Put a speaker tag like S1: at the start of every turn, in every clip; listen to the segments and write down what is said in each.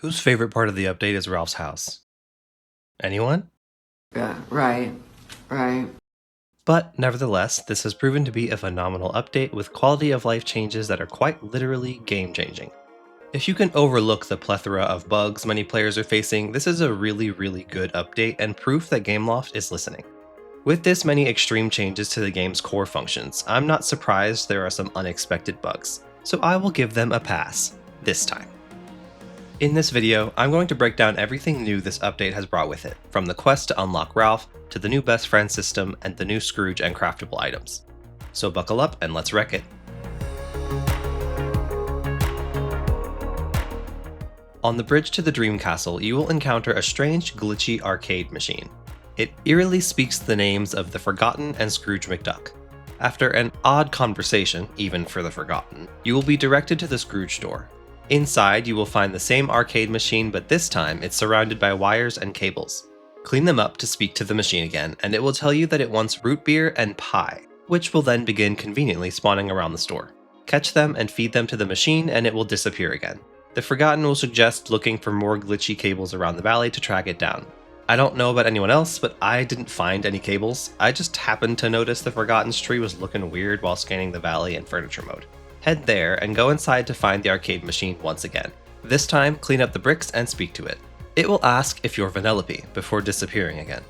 S1: Whose favorite part of the update is Ralph's house? Anyone?
S2: Yeah, right, right.
S1: But nevertheless, this has proven to be a phenomenal update with quality of life changes that are quite literally game changing. If you can overlook the plethora of bugs many players are facing, this is a really good update and proof that Gameloft is listening. With this many extreme changes to the game's core functions, I'm not surprised there are some unexpected bugs, so I will give them a pass, this time. In this video, I'm going to break down everything new this update has brought with it, from the quest to unlock Ralph, to the new best friend system, and the new Scrooge and craftable items. So buckle up and let's wreck it. On the bridge to the Dream Castle, you will encounter a strange, glitchy arcade machine. It eerily speaks the names of the Forgotten and Scrooge McDuck. After an odd conversation, even for the Forgotten, you will be directed to the Scrooge door. Inside, you will find the same arcade machine, but this time it's surrounded by wires and cables. Clean them up to speak to the machine again, and it will tell you that it wants root beer and pie, which will then begin conveniently spawning around the store. Catch them and feed them to the machine, and it will disappear again. The Forgotten will suggest looking for more glitchy cables around the valley to track it down. I don't know about anyone else, but I didn't find any cables. I just happened to notice the Forgotten's tree was looking weird while scanning the valley in furniture mode. Head there and go inside to find the arcade machine once again. This time, clean up the bricks and speak to it. It will ask if you're Vanellope before disappearing again.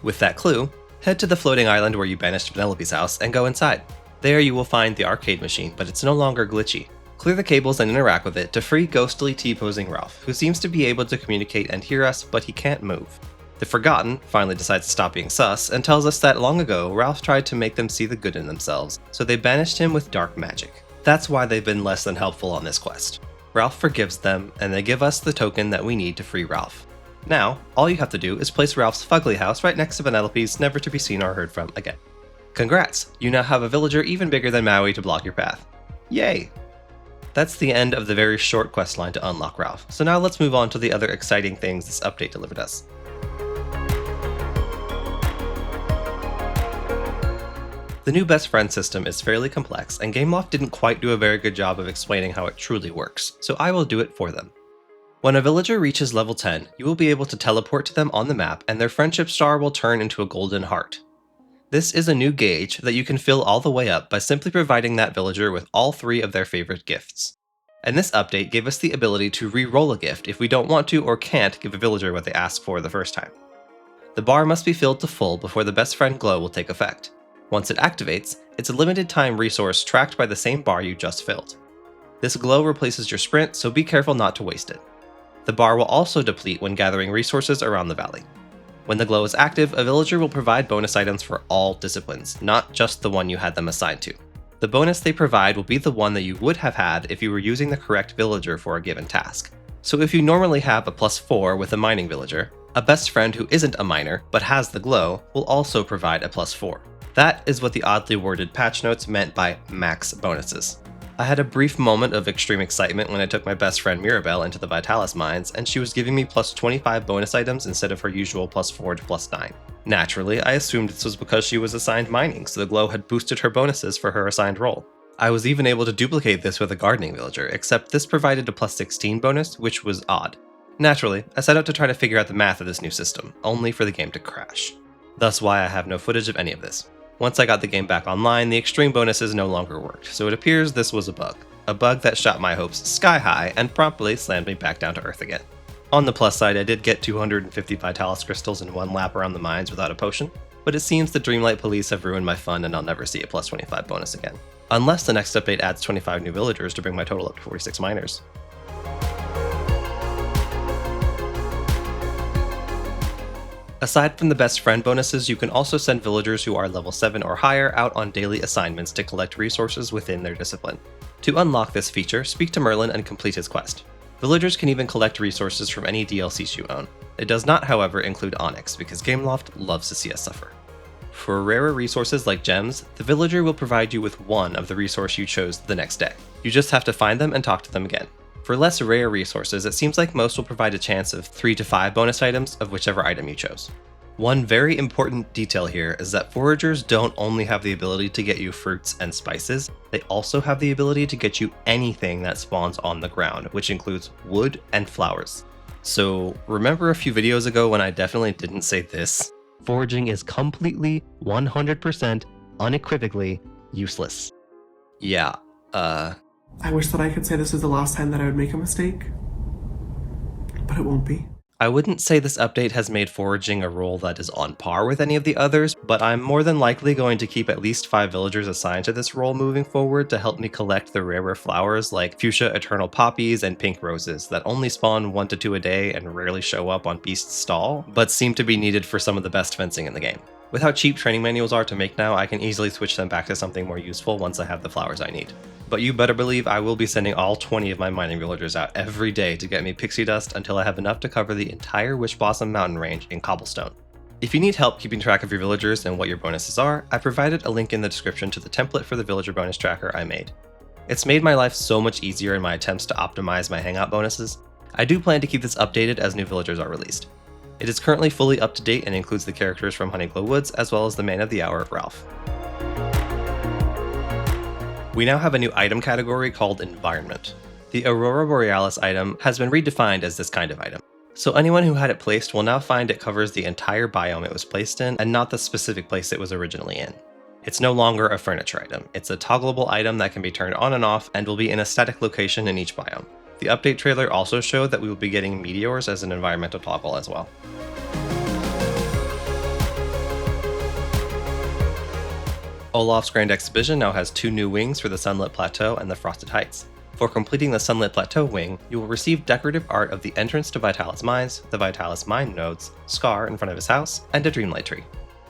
S1: With that clue, head to the floating island where you banished Vanellope's house and go inside. There you will find the arcade machine, but it's no longer glitchy. Clear the cables and interact with it to free ghostly T-posing Ralph, who seems to be able to communicate and hear us, but he can't move. The Forgotten finally decides to stop being sus and tells us that long ago, Ralph tried to make them see the good in themselves, so they banished him with dark magic. That's why they've been less than helpful on this quest. Ralph forgives them, and they give us the token that we need to free Ralph. Now, all you have to do is place Ralph's fugly house right next to Vanellope's, never to be seen or heard from again. Congrats! You now have a villager even bigger than Maui to block your path. Yay! That's the end of the very short quest line to unlock Ralph, so now let's move on to the other exciting things this update delivered us. The new best friend system is fairly complex, and Gameloft didn't quite do a very good job of explaining how it truly works, so I will do it for them. When a villager reaches level 10, you will be able to teleport to them on the map, and their friendship star will turn into a golden heart. This is a new gauge that you can fill all the way up by simply providing that villager with all 3 of their favorite gifts. And this update gave us the ability to re-roll a gift if we don't want to or can't give a villager what they ask for the first time. The bar must be filled to full before the best friend glow will take effect. Once it activates, it's a limited time resource tracked by the same bar you just filled. This glow replaces your sprint, so be careful not to waste it. The bar will also deplete when gathering resources around the valley. When the glow is active, a villager will provide bonus items for all disciplines, not just the one you had them assigned to. The bonus they provide will be the one that you would have had if you were using the correct villager for a given task. So if you normally have a +4 with a mining villager, a best friend who isn't a miner but has the glow will also provide a +4. That is what the oddly worded patch notes meant by max bonuses. I had a brief moment of extreme excitement when I took my best friend Mirabelle into the Vitalis mines, and she was giving me +25 bonus items instead of her usual +4 to +9. Naturally, I assumed this was because she was assigned mining, so the glow had boosted her bonuses for her assigned role. I was even able to duplicate this with a gardening villager, except this provided a +16 bonus, which was odd. Naturally, I set out to try to figure out the math of this new system, only for the game to crash. Thus why I have no footage of any of this. Once I got the game back online, the extreme bonuses no longer worked, so it appears this was a bug. A bug that shot my hopes sky high and promptly slammed me back down to earth again. On the plus side, I did get 250 Vitalis crystals in one lap around the mines without a potion, but it seems the Dreamlight police have ruined my fun and I'll never see a +25 bonus again. Unless the next update adds 25 new villagers to bring my total up to 46 miners. Aside from the best friend bonuses, you can also send villagers who are level 7 or higher out on daily assignments to collect resources within their discipline. To unlock this feature, speak to Merlin and complete his quest. Villagers can even collect resources from any DLCs you own. It does not, however, include Onyx, because Gameloft loves to see us suffer. For rarer resources like gems, the villager will provide you with one of the resource you chose the next day. You just have to find them and talk to them again. For less rare resources, it seems like most will provide a chance of 3 to 5 bonus items of whichever item you chose. One very important detail here is that foragers don't only have the ability to get you fruits and spices, they also have the ability to get you anything that spawns on the ground, which includes wood and flowers. So remember a few videos ago when I definitely didn't say this? Foraging is completely, 100%, unequivocally useless. Yeah,
S3: I wish that I could say this is the last time that I would make a mistake, but it won't be.
S1: I wouldn't say this update has made foraging a role that is on par with any of the others, but I'm more than likely going to keep at least 5 villagers assigned to this role moving forward to help me collect the rarer flowers like fuchsia eternal poppies and pink roses that only spawn 1 to 2 a day and rarely show up on Beast's stall, but seem to be needed for some of the best fencing in the game. With how cheap training manuals are to make now, I can easily switch them back to something more useful once I have the flowers I need. But you better believe I will be sending all 20 of my mining villagers out every day to get me pixie dust until I have enough to cover the entire Wish Blossom mountain range in cobblestone. If you need help keeping track of your villagers and what your bonuses are, I provided a link in the description to the template for the villager bonus tracker I made. It's made my life so much easier in my attempts to optimize my hangout bonuses. I do plan to keep this updated as new villagers are released. It is currently fully up to date and includes the characters from Honeyglow Woods as well as the man of the hour, Ralph. We now have a new item category called Environment. The Aurora Borealis item has been redefined as this kind of item. So anyone who had it placed will now find it covers the entire biome it was placed in and not the specific place it was originally in. It's no longer a furniture item. It's a toggleable item that can be turned on and off and will be in a static location in each biome. The update trailer also showed that we will be getting meteors as an environmental toggle as well. Olaf's Grand Exhibition now has 2 new wings for the Sunlit Plateau and the Frosted Heights. For completing the Sunlit Plateau wing, you will receive decorative art of the entrance to Vitalis Mines, the Vitalis Mine nodes, Scar in front of his house, and a Dreamlight tree.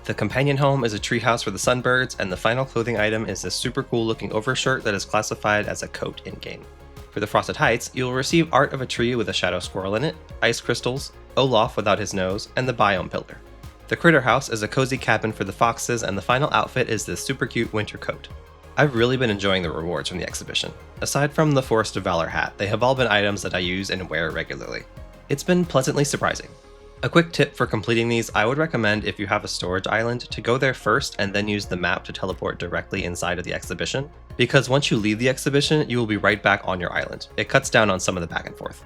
S1: The companion home is a treehouse for the sunbirds, and the final clothing item is this super cool looking overshirt that is classified as a coat in-game. For the Frosted Heights, you will receive art of a tree with a shadow squirrel in it, ice crystals, Olaf without his nose, and the biome pillar. The Critter House is a cozy cabin for the foxes, and the final outfit is this super cute winter coat. I've really been enjoying the rewards from the exhibition. Aside from the Forest of Valor hat, they have all been items that I use and wear regularly. It's been pleasantly surprising. A quick tip for completing these, I would recommend if you have a storage island to go there first and then use the map to teleport directly inside of the exhibition, because once you leave the exhibition, you will be right back on your island. It cuts down on some of the back and forth.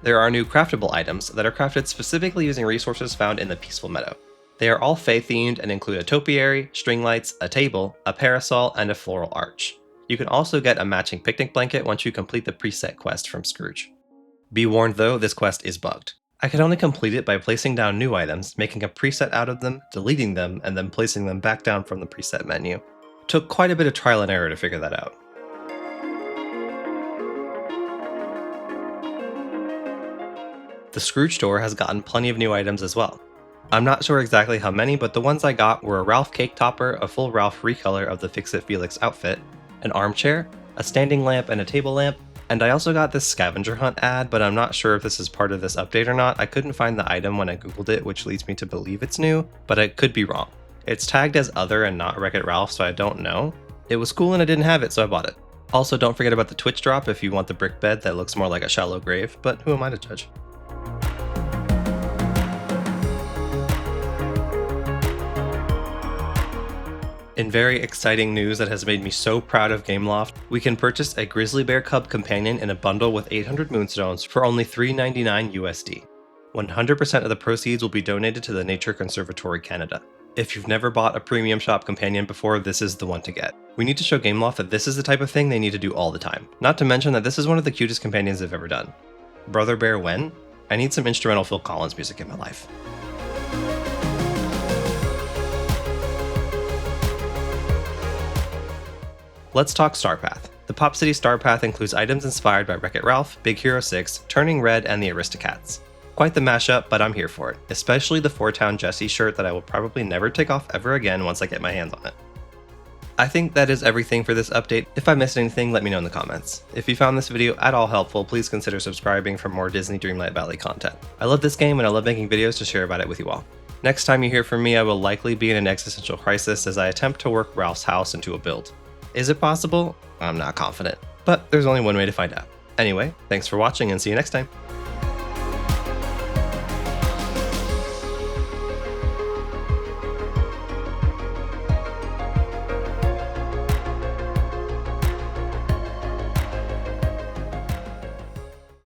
S1: There are new craftable items that are crafted specifically using resources found in the Peaceful Meadow. They are all Fae themed and include a topiary, string lights, a table, a parasol, and a floral arch. You can also get a matching picnic blanket once you complete the preset quest from Scrooge. Be warned though, this quest is bugged. I could only complete it by placing down new items, making a preset out of them, deleting them, and then placing them back down from the preset menu. It took quite a bit of trial and error to figure that out. The Scrooge store has gotten plenty of new items as well. I'm not sure exactly how many, but the ones I got were a Ralph cake topper, a full Ralph recolor of the Fix-It Felix outfit, an armchair, a standing lamp and a table lamp, and I also got this scavenger hunt ad, but I'm not sure if this is part of this update or not. I couldn't find the item when I googled it, which leads me to believe it's new, but I could be wrong. It's tagged as other and not Wreck-It Ralph, so I don't know. It was cool and I didn't have it, so I bought it. Also, don't forget about the Twitch drop if you want the brick bed that looks more like a shallow grave, but who am I to judge? In very exciting news that has made me so proud of Gameloft, we can purchase a Grizzly Bear Cub companion in a bundle with 800 moonstones for only $3.99 USD. 100% of the proceeds will be donated to the Nature Conservatory Canada. If you've never bought a premium shop companion before, this is the one to get. We need to show Gameloft that this is the type of thing they need to do all the time. Not to mention that this is one of the cutest companions they've ever done. Brother Bear when? I need some instrumental Phil Collins music in my life. Let's talk Star Path. The Pop City Star Path includes items inspired by Wreck-It Ralph, Big Hero 6, Turning Red, and the Aristocats. Quite the mashup, but I'm here for it, especially the Four Town Jesse shirt that I will probably never take off ever again once I get my hands on it. I think that is everything for this update. If I missed anything, let me know in the comments. If you found this video at all helpful, please consider subscribing for more Disney Dreamlight Valley content. I love this game and I love making videos to share about it with you all. Next time you hear from me, I will likely be in an existential crisis as I attempt to work Ralph's house into a build. Is it possible? I'm not confident, but there's only one way to find out. Anyway, thanks for watching and see you next time.